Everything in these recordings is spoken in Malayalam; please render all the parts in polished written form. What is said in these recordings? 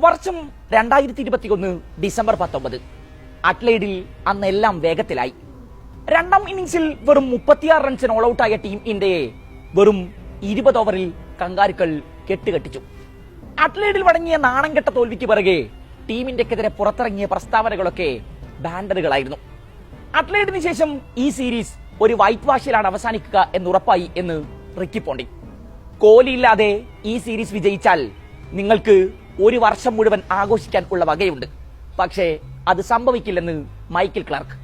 വർഷം 2021 ഡിസംബർ 19. അഡ്ലെയ്ഡിൽ അന്നെല്ലാം വേഗത്തിലായി. രണ്ടാം ഇന്നിംഗ്സിൽ വെറും 36 റൺസിന് ഓൾ ഔട്ടായ ടീം ഇന്ത്യയെ വെറും 20 ഓവറിൽ കങ്കാരുക്കൾ കെട്ടുകെട്ടിച്ചു. അഡ്ലെയ്ഡിൽ വഴങ്ങിയ നാണംകെട്ട തോൽവിക്ക് പിറകെ ടീം ഇന്ത്യക്കെതിരെ പുറത്തിറങ്ങിയ പ്രസ്താവനകളൊക്കെ ബാൻഡറുകളായിരുന്നു. അഡ്ലെയ്ഡിന് ശേഷം ഈ സീരീസ് ഒരു വൈറ്റ് വാഷിലാണ് അവസാനിക്കുക എന്നുറപ്പായി എന്ന് റിക്കി പോണ്ടിങ്. കോഹ്ലി ഇല്ലാതെ ഈ സീരീസ് വിജയിച്ചാൽ നിങ്ങൾക്ക് ഒരു വർഷം മുഴുവൻ ആഘോഷിക്കാൻ ഉള്ള വകയുണ്ട്. പക്ഷേ അത് സംഭവിക്കില്ലെന്ന് മൈക്കിൾ ക്ലാർക്ക്.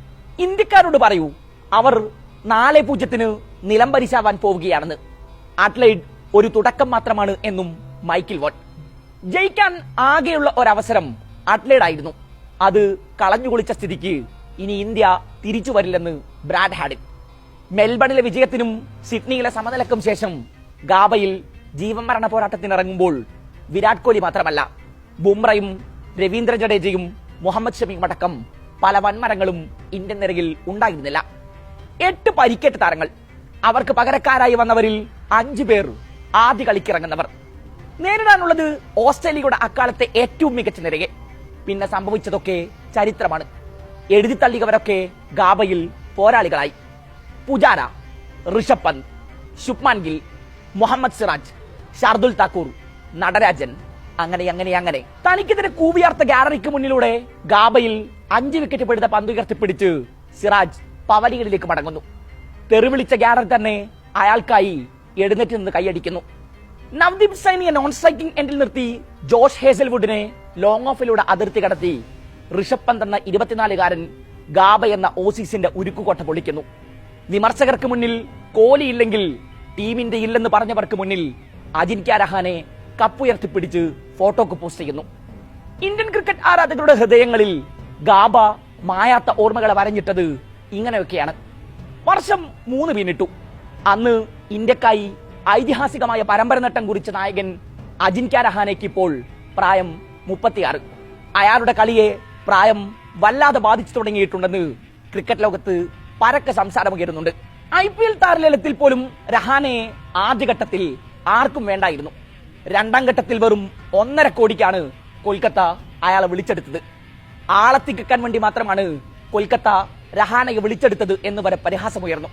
ഇന്ത്യക്കാരോട് പറയൂ, അവർ 4-0 നിലംപരിശാവാൻ പോവുകയാണെന്ന്. അഡ്ലെയ്ഡ് ഒരു തുടക്കം മാത്രമാണ് എന്നും മൈക്കിൾ വോട്ട്. ജയിക്കാൻ ആകെയുള്ള ഒരവസരം അഡ്ലെയ്ഡ് ആയിരുന്നു. അത് കളഞ്ഞുകുളിച്ച സ്ഥിതിക്ക് ഇനി ഇന്ത്യ തിരിച്ചു വരില്ലെന്ന് ബ്രാഡ് ഹാഡിൻ. മെൽബണിലെ വിജയത്തിനും സിഡ്നിയിലെ സമനിലക്കും ശേഷം ഗാബയിൽ ജീവൻ മരണ പോരാട്ടത്തിനിറങ്ങുമ്പോൾ വിരാട് കോഹ്ലി മാത്രമല്ല, ബുംറയും രവീന്ദ്ര ജഡേജയും മുഹമ്മദ് ഷമിയും അടക്കം പല വൻമരങ്ങളും ഇന്ത്യൻ നിരയിൽ ഉണ്ടായിരുന്നില്ല. 8 പരിക്കേറ്റ താരങ്ങൾ. അവർക്ക് പകരക്കാരായി വന്നവരിൽ 5 പേർ ആദ്യ കളിക്കിറങ്ങുന്നവർ. നേരിടാനുള്ളത് ഓസ്ട്രേലിയയുടെ അക്കാലത്തെ ഏറ്റവും മികച്ച നിരയെ. പിന്നെ സംഭവിച്ചതൊക്കെ ചരിത്രമാണ്. എഴുതിത്തള്ളിയവരൊക്കെ ഗാബയിൽ പോരാളികളായി. പുജാര, ഋഷഭ് പന്ത്, ശുഭ്മാൻ ഗിൽ, മുഹമ്മദ് സിറാജ്, ഷാർദുൽ താക്കൂർ, നടരാജൻ, അങ്ങനെ തനിക്കെതിരെ കൂവിയാർത്ത ഗാലറിക്ക് മുന്നിലൂടെ ഗാബയിൽ 5 വിക്കറ്റ് പിടുത്ത പന്ത് ഉയർത്തിപ്പിടിച്ച് സിറാജ് പവലികളിലേക്ക് മടങ്ങുന്നു. തെറിവിളിച്ച ഗാലറി തന്നെ അയാൾക്കായി എഴുന്നേറ്റ് നിന്ന് കൈയടിക്കുന്നു. നവദീപ് സൈനിയെ നോൺ സ്ട്രൈക്കിംഗ് എൻഡിൽ നിർത്തി ജോഷ് ഹേസൽവുഡിനെ ലോങ് ഓഫിലൂടെ അതിർത്തി കടത്തി ഋഷഭ് പന്ത് എന്ന 24-കാരൻ ഗാബ എന്ന ഓസീസിന്റെ ഉരുക്കുകോട്ട പൊളിക്കുന്നു. വിമർശകർക്ക് മുന്നിൽ കോഹ്ലി ഇല്ലെങ്കിൽ ടീമിന്റെ ഇല്ലെന്ന് പറഞ്ഞവർക്ക് മുന്നിൽ അജിൻക്യ രഹാനെ കപ്പുയർത്തിപ്പിടിച്ച് ഫോട്ടോക്ക് പോസ്റ്റ് ചെയ്യുന്നു. ഇന്ത്യൻ ക്രിക്കറ്റ് ആരാധകരുടെ ഹൃദയങ്ങളിൽ ഗാബ മായാത്ത ഓർമ്മകളെ വരഞ്ഞിട്ടത് ഇങ്ങനെയൊക്കെയാണ്. വർഷം 3 പിന്നിട്ടു. അന്ന് ഇന്ത്യക്കായി ഐതിഹാസികമായ പരമ്പര നേട്ടം കുറിച്ച നായകൻ അജിൻക്യ രഹാനയ്ക്ക് ഇപ്പോൾ പ്രായം 36. അയാളുടെ കളിയെ പ്രായം വല്ലാതെ ബാധിച്ചു തുടങ്ങിയിട്ടുണ്ടെന്ന് ക്രിക്കറ്റ് ലോകത്ത് പരക്കെ സംസാരമുയരുന്നുണ്ട്. IPL താരലേലത്തിൽ പോലും രഹാനയെ ആദ്യഘട്ടത്തിൽ ആർക്കും വേണ്ടായിരുന്നു. രണ്ടാം ഘട്ടത്തിൽ വെറും 1.5 കോടിക്കാണ് കൊൽക്കത്ത അയാളെ വിളിച്ചെടുത്തത്. ആളെത്തിക്കാൻ വേണ്ടി മാത്രമാണ് കൊൽക്കത്ത രഹാനയെ വിളിച്ചെടുത്തത് എന്ന് വരെ പരിഹാസമുയർന്നു.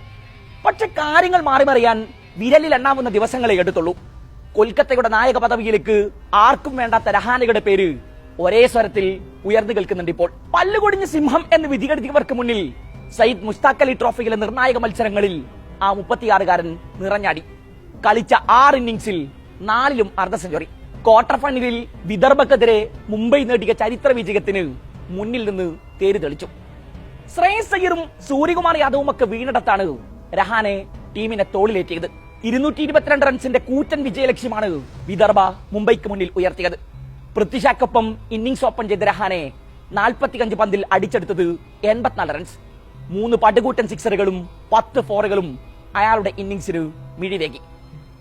പക്ഷെ കാര്യങ്ങൾ മാറിമറിയാൻ വിരലിൽ എണ്ണാവുന്ന ദിവസങ്ങളെ എടുത്തുള്ളൂ. കൊൽക്കത്തയുടെ നായക പദവിയിലേക്ക് ആർക്കും വേണ്ടാത്ത രഹാനയുടെ പേര് ഒരേ സ്വരത്തിൽ ഉയർന്നു കേൾക്കുന്നുണ്ട്. ഇപ്പോൾ പല്ലുകൊടിഞ്ഞ സിംഹം എന്ന് വിധികെടുത്തിയവർക്ക് മുന്നിൽ സയ്യിദ് മുസ്താഖ് അലി ട്രോഫിയിലെ നിർണായക മത്സരങ്ങളിൽ ആ 36-കാരൻ നിറഞ്ഞാടി. കളിച്ച 6 ഇന്നിംഗ്സിൽ 4ലും അർദ്ധ സെഞ്ചുറി. ക്വാർട്ടർ ഫൈനലിൽ വിദർഭക്കെതിരെ മുംബൈ നേടിയ ചരിത്ര വിജയത്തിന് മുന്നിൽ നിന്ന് തേര് തെളിച്ചു. ശ്രേയസ് അയ്യറും സൂര്യകുമാർ യാദവും ഒക്കെ വീണിടത്താണ് രഹാനെ ടീമിനെ തോളിലേറ്റിയത്. 222 റൺസിന്റെ കൂറ്റൻ വിജയലക്ഷ്യമാണ് വിദർഭ മുംബൈക്ക് മുന്നിൽ ഉയർത്തിയത്. പൃഥ്വിഷാക്കൊപ്പം ഇന്നിംഗ്സ് ഓപ്പൺ ചെയ്ത രഹാനെ 45 പന്തിൽ അടിച്ചെടുത്തത് 84 റൺസ്. 3 പടുകൂട്ടൻ സിക്സറുകളും 10 ഫോറുകളും അയാളുടെ ഇന്നിംഗ്സിന് മിഴിവേകി.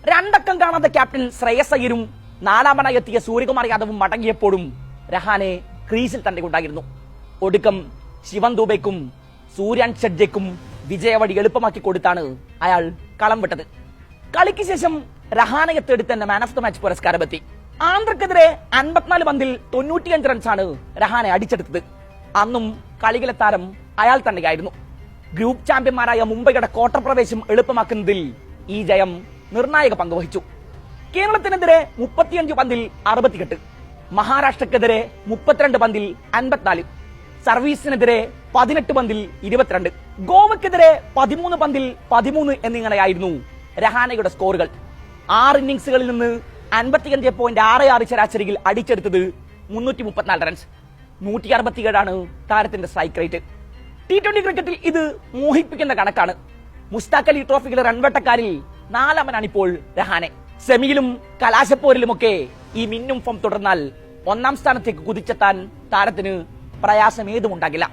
2 അക്കം കാണാത്ത ക്യാപ്റ്റൻ ശ്രേയസ് അയ്യരും 4ാമനായി എത്തിയ സൂര്യകുമാർ യാദവും മടങ്ങിയപ്പോഴും രഹാനെ ക്രീസിൽ തന്നെ ഉണ്ടായിരുന്നു. ഒടുക്കം ശിവൻ ദൂബെക്കും സൂര്യൻ ഷഡ്ജയ്ക്കും വിജയവടി എളുപ്പമാക്കി കൊടുത്താണ് അയാൾ കളം വിട്ടത്. കളിക്ക് ശേഷം രഹാനയെ തേടി തന്നെ മാൻ ഓഫ് ദ മാച്ച് പുരസ്കാരമെത്തി. ആന്ധ്രക്കെതിരെ 54 പന്തിൽ 95 റൺസാണ് രഹാനെ അടിച്ചെടുത്തത്. അന്നും കളിയിലെ താരം അയാൾ തന്നെയായിരുന്നു. ഗ്രൂപ്പ് ചാമ്പ്യന്മാരായ മുംബൈയുടെ ക്വാർട്ടർ പ്രവേശം എളുപ്പമാക്കുന്നതിൽ ഈ ജയം നിർണായക പങ്കുവഹിച്ചു. കേരളത്തിനെതിരെ 35 പന്തിൽ 68, മഹാരാഷ്ട്രക്കെതിരെ 32 പന്തിൽ 54, സർവീസിനെതിരെ 18 പന്തിൽ 22, ഗോവക്കെതിരെ 13 പന്തിൽ 13 എന്നിങ്ങനെയായിരുന്നു രഹാനയുടെ സ്കോറുകൾ. 6 ഇന്നിംഗ്സുകളിൽ നിന്ന് 55.66 ശരാശരിയിൽ അടിച്ചെടുത്തത് 334 റൺസ്. 167 താരത്തിന്റെ സ്ട്രൈക്ക് റേറ്റ്. T20 ക്രിക്കറ്റിൽ ഇത് മോഹിപ്പിക്കുന്ന കണക്കാണ്. മുസ്താഖ് അലി ട്രോഫിയിലെ റൺവേട്ടക്കാരിൽ 4ാമനാണ് ഇപ്പോൾ രഹാനെ. സെമിയിലും കലാശപ്പോരിലുമൊക്കെ ഈ മിന്നും ഫോം തുടർന്നാൽ 1ാം സ്ഥാനത്തേക്ക് കുതിച്ചെത്താൻ താരത്തിന് പ്രയാസമേതുമുണ്ടാകില്ല.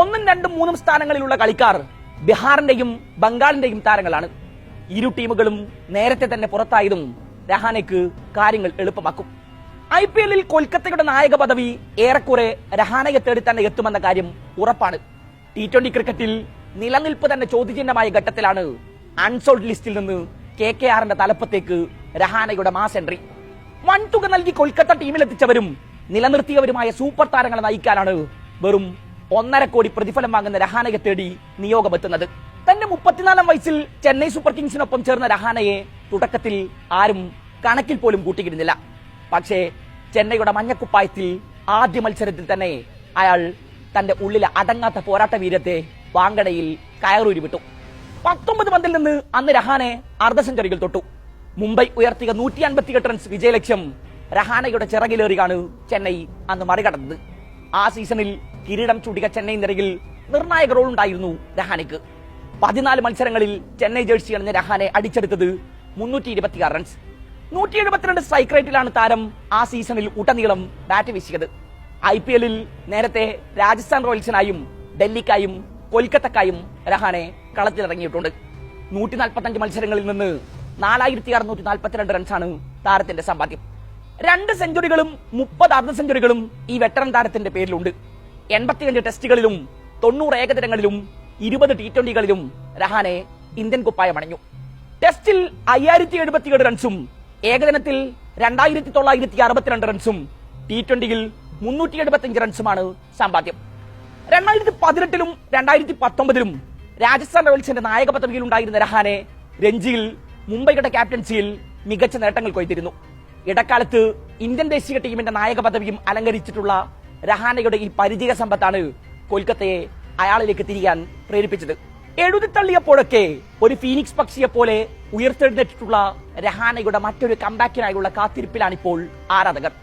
1ഉം 2ഉം 3ഉം സ്ഥാനങ്ങളിലുള്ള കളിക്കാർ ബിഹാറിന്റെയും ബംഗാളിന്റെയും താരങ്ങളാണ്. ഇരു ടീമുകളും നേരത്തെ തന്നെ പുറത്തായതും രഹാനയ്ക്ക് കാര്യങ്ങൾ എളുപ്പമാക്കും. IPL-ൽ കൊൽക്കത്തയുടെ നായക പദവി ഏറെക്കുറെ രഹാനയെ തേടി തന്നെ എത്തുമെന്ന കാര്യം ഉറപ്പാണ്. T20 ക്രിക്കറ്റിൽ നിലനിൽപ്പ് തന്നെ ചോദ്യചിഹ്നമായ ഘട്ടത്തിലാണ് അൺസോൾഡ് ലിസ്റ്റിൽ നിന്ന് KKRന്റെ തലപ്പത്തേക്ക് രഹാനയുടെ മാസ് എൻട്രി. വൻതുക നൽകി കൊൽക്കത്ത ടീമിലെത്തിച്ചവരും നിലനിർത്തിയവരുമായ സൂപ്പർ താരങ്ങളെ നയിക്കാനാണ് വെറും 1.5 കോടി പ്രതിഫലം വാങ്ങുന്ന രഹാനയെ തേടി നിയോഗമെത്തുന്നത്. തന്റെ 34-ാം വയസ്സിൽ ചെന്നൈ സൂപ്പർ കിങ്സിനൊപ്പം ചേർന്ന രഹാനയെ തുടക്കത്തിൽ ആരും കണക്കിൽ പോലും കൂട്ടിയിരുന്നില്ല. പക്ഷേ ചെന്നൈയുടെ മഞ്ഞക്കുപ്പായത്തിൽ ആദ്യ മത്സരത്തിൽ തന്നെ അയാൾ തന്റെ ഉള്ളിലെ അടങ്ങാത്ത പോരാട്ട വീരത്തെ വാങ്കടയിൽ കയറൂരി വിട്ടു. 19 പന്തിൽ നിന്ന് അന്ന് രഹാനെ അർദ്ധ സെഞ്ചുറികൾ തൊട്ടു. മുംബൈ ഉയർത്തിയ 158 റൺസ് വിജയലക്ഷ്യം രഹാനയുടെ ചിറകിലേറിയാണ് ചെന്നൈ അന്ന് മറികടന്നത്. ആ സീസണിൽ കിരീടം ചൂടിക ചെന്നൈ നിരയിൽ നിർണായക റോൾ ഉണ്ടായിരുന്നു രഹാനയ്ക്ക്. 14 മത്സരങ്ങളിൽ ചെന്നൈ ജേഴ്സി അണിഞ്ഞ രഹാനെ അടിച്ചെടുത്തത് 326 റൺസ്. 172 സ്ട്രൈക്ക് റേറ്റിലാണ് താരം ആ സീസണിൽ ഉടനീളം ബാറ്റ് വീശിയത്. IPL നേരത്തെ രാജസ്ഥാൻ റോയൽസിനായും ഡൽഹിക്കായും കൊൽക്കത്തക്കായും രഹാനെ കളത്തിലിറങ്ങിയിട്ടുണ്ട്. 145 മത്സരങ്ങളിൽ നിന്ന് 4642 റൺസാണ് താരത്തിന്റെ സമ്പാദ്യം. 2 സെഞ്ചുറികളും 30 അർദ്ധ സെഞ്ചുറികളും ഈ വെറ്ററൻ താരത്തിന്റെ പേരിലുണ്ട്. 85 ടെസ്റ്റുകളിലും 90 ഏകദിനങ്ങളിലും 20 T20കളിലും രഹാനെ ഇന്ത്യൻ കുപ്പായം അണിഞ്ഞു. ടെസ്റ്റിൽ 5077 റൺസും ഏകദിനത്തിൽ 2962 റൺസും T20യിൽ 375 റൺസുമാണ് സമ്പാദ്യം. 2018-ലും 2019-ലും രാജസ്ഥാൻ റോയൽസിന്റെ നായക പദവിയിൽ ഉണ്ടായിരുന്ന രഹാനെ രഞ്ജിയിൽ മുംബൈയുടെ ക്യാപ്റ്റൻസിയിൽ മികച്ച നേട്ടങ്ങൾ കൊയ്തിരുന്നു. ഇടക്കാലത്ത് ഇന്ത്യൻ ദേശീയ ടീമിന്റെ നായക പദവിയും അലങ്കരിച്ചിട്ടുള്ള രഹാനയുടെ ഈ പരിചയ സമ്പത്താണ് കൊൽക്കത്തയെ അയാളിലേക്ക് തിരിയാൻ പ്രേരിപ്പിച്ചത്. എഴുതിത്തള്ളിയപ്പോഴൊക്കെ ഒരു ഫീനിക്സ് പക്ഷിയെ പോലെ ഉയർത്തെഴുന്നേറ്റിട്ടുള്ള രഹാനയുടെ മറ്റൊരു കംബാക്കിനായുള്ള കാത്തിരിപ്പിലാണിപ്പോൾ ആരാധകർ.